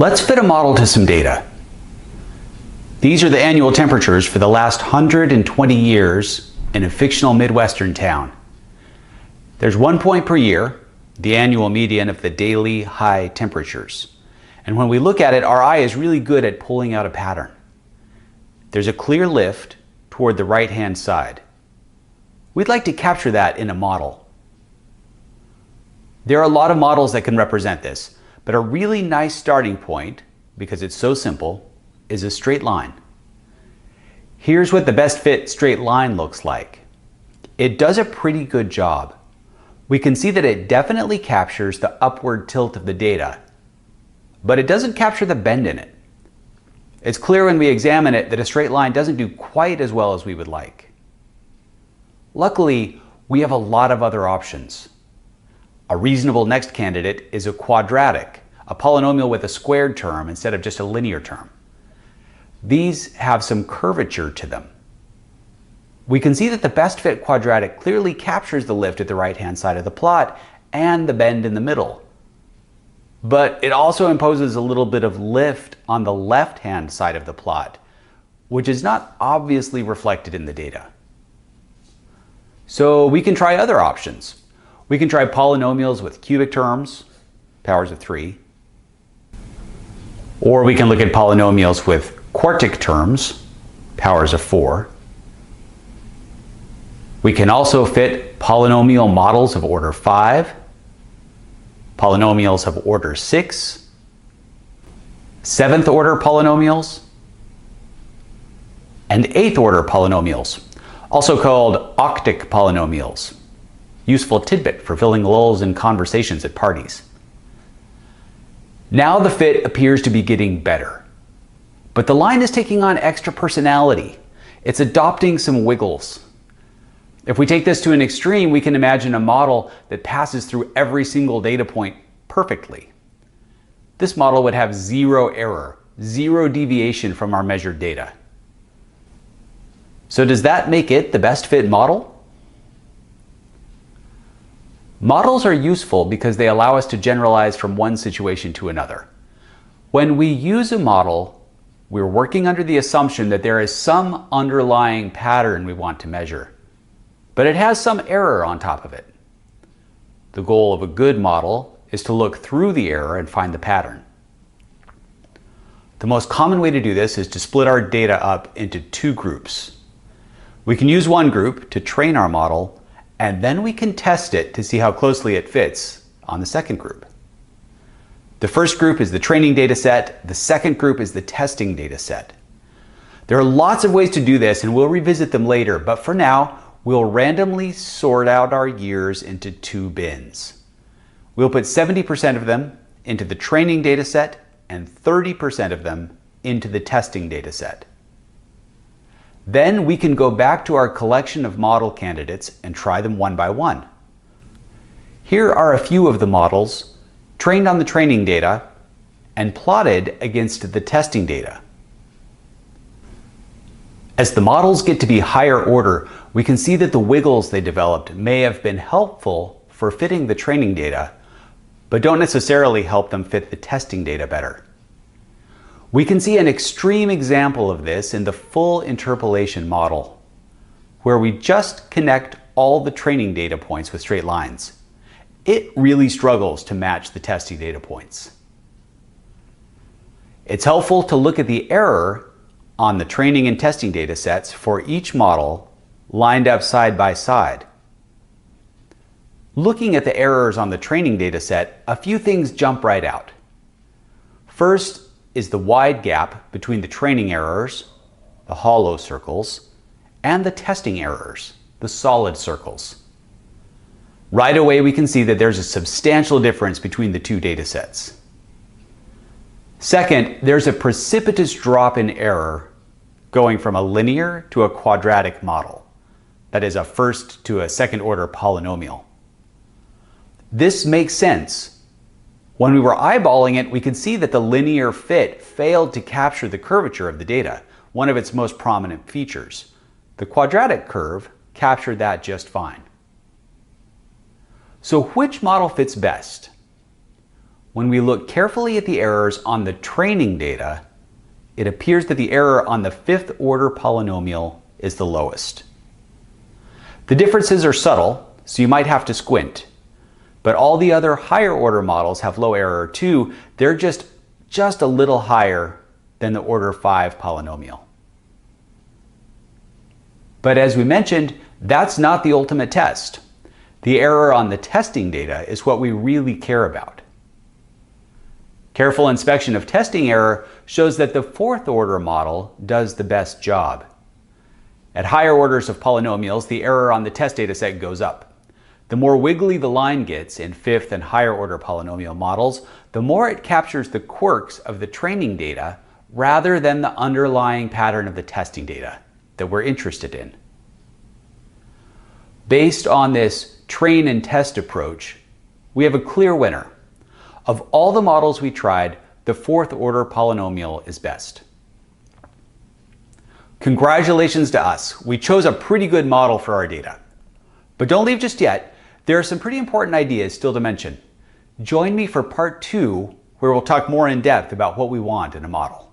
Let's fit a model to some data. These are the annual temperatures for the last 120 years in a fictional Midwestern town. There's 1 point per year, the annual median of the daily high temperatures. And when we look at it, our eye is really good at pulling out a pattern. There's a clear lift toward the right-hand side. We'd like to capture that in a model. There are a lot of models that can represent this, but a really nice starting point, because it's so simple, is a straight line. Here's what the best fit straight line looks like. It does a pretty good job. We can see that it definitely captures the upward tilt of the data, but it doesn't capture the bend in it. It's clear when we examine it that a straight line doesn't do quite as well as we would like. Luckily, we have a lot of other options. A reasonable next candidate is a quadratic, a polynomial with a squared term instead of just a linear term. These have some curvature to them. We can see that the best fit quadratic clearly captures the lift at the right-hand side of the plot and the bend in the middle. But it also imposes a little bit of lift on the left-hand side of the plot, which is not obviously reflected in the data. So we can try other options. We can try polynomials with cubic terms, powers of 3. Or we can look at polynomials with quartic terms, powers of 4. We can also fit polynomial models of order 5, polynomials of order 6, 7th order polynomials, and 8th order polynomials, also called octic polynomials. Useful tidbit for filling lulls in conversations at parties. Now the fit appears to be getting better, but the line is taking on extra personality. It's adopting some wiggles. If we take this to an extreme, we can imagine a model that passes through every single data point perfectly. This model would have zero error, zero deviation from our measured data. So does that make it the best fit model? Models are useful because they allow us to generalize from one situation to another. When we use a model, we're working under the assumption that there is some underlying pattern we want to measure, but it has some error on top of it. The goal of a good model is to look through the error and find the pattern. The most common way to do this is to split our data up into two groups. We can use one group to train our model, and then we can test it to see how closely it fits on the second group. The first group is the training data set. The second group is the testing data set. There are lots of ways to do this, and we'll revisit them later, but for now, we'll randomly sort out our years into two bins. We'll put 70% of them into the training data set and 30% of them into the testing data set. Then we can go back to our collection of model candidates and try them one by one. Here are a few of the models trained on the training data and plotted against the testing data. As the models get to be higher order, we can see that the wiggles they developed may have been helpful for fitting the training data, but don't necessarily help them fit the testing data better. We can see an extreme example of this in the full interpolation model, where we just connect all the training data points with straight lines. It really struggles to match the testing data points. It's helpful to look at the error on the training and testing data sets for each model lined up side by side. Looking at the errors on the training data set, a few things jump right out. First is the wide gap between the training errors, the hollow circles, and the testing errors, the solid circles. Right away we can see that there's a substantial difference between the two data sets. Second, there's a precipitous drop in error going from a linear to a quadratic model, that is a first to a second order polynomial. This makes sense. When we were eyeballing it, we could see that the linear fit failed to capture the curvature of the data, one of its most prominent features. The quadratic curve captured that just fine. So which model fits best? When we look carefully at the errors on the training data, it appears that the error on the fifth order polynomial is the lowest. The differences are subtle, so you might have to squint. But all the other higher order models have low error too. They're just a little higher than the order 5 polynomial. But as we mentioned, that's not the ultimate test. The error on the testing data is what we really care about. Careful inspection of testing error shows that the fourth order model does the best job. At higher orders of polynomials, the error on the test data set goes up. The more wiggly the line gets in fifth and higher order polynomial models, the more it captures the quirks of the training data rather than the underlying pattern of the testing data that we're interested in. Based on this train and test approach, we have a clear winner. Of all the models we tried, the fourth order polynomial is best. Congratulations to us. We chose a pretty good model for our data. But don't leave just yet. There are some pretty important ideas still to mention. Join me for part 2, where we'll talk more in depth about what we want in a model.